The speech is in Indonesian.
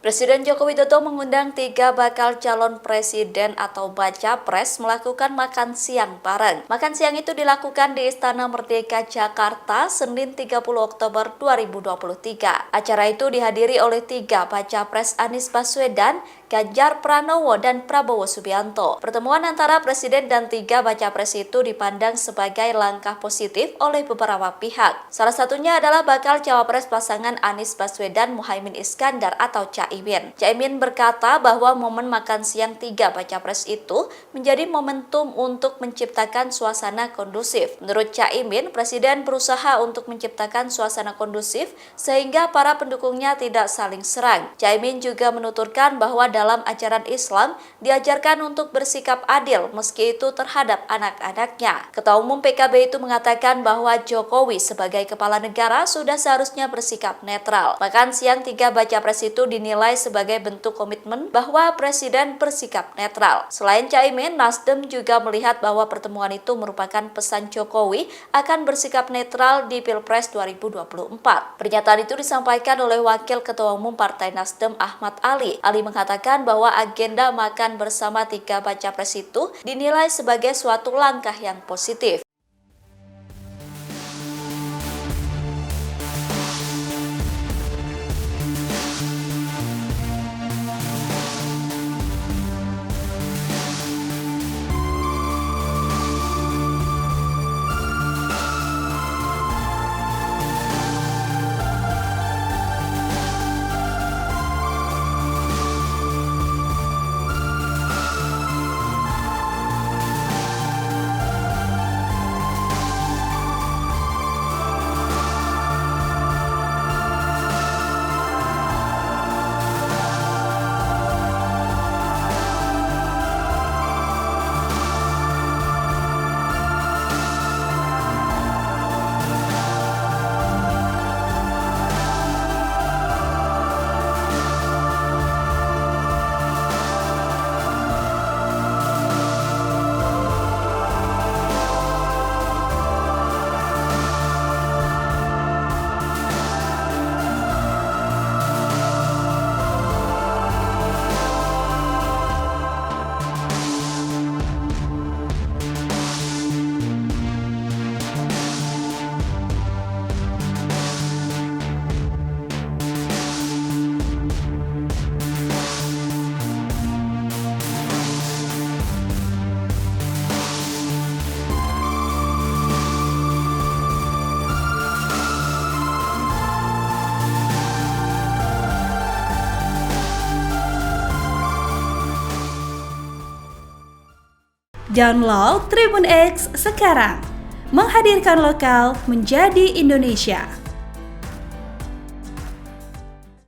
Presiden Joko Widodo mengundang 3 bakal calon presiden atau baca pres melakukan makan siang bareng. Makan siang itu dilakukan di Istana Merdeka Jakarta, Senin 30 Oktober 2023. Acara itu dihadiri oleh 3 baca pres Anies Baswedan, Ganjar Pranowo, dan Prabowo Subianto. Pertemuan antara presiden dan 3 baca pres itu dipandang sebagai langkah positif oleh beberapa pihak. Salah satunya adalah bakal cawapres pasangan Anies Baswedan Muhaimin Iskandar atau Caimin berkata bahwa momen makan siang 3 baca pres itu menjadi momentum untuk menciptakan suasana kondusif. Menurut Caimin, Presiden berusaha untuk menciptakan suasana kondusif sehingga para pendukungnya tidak saling serang. Caimin juga menuturkan bahwa dalam ajaran Islam diajarkan untuk bersikap adil meski itu terhadap anak-anaknya. Ketua Umum PKB itu mengatakan bahwa Jokowi sebagai kepala negara sudah seharusnya bersikap netral. Makan siang 3 baca pres itu dinilai sebagai bentuk komitmen bahwa Presiden bersikap netral. Selain Caimin, Nasdem juga melihat bahwa pertemuan itu merupakan pesan Jokowi akan bersikap netral di Pilpres 2024. Pernyataan itu disampaikan oleh Wakil Ketua Umum Partai Nasdem Ahmad Ali. Ali mengatakan bahwa agenda makan bersama 3 baca pres itu dinilai sebagai suatu langkah yang positif. Download Tribun X sekarang, menghadirkan lokal menjadi Indonesia.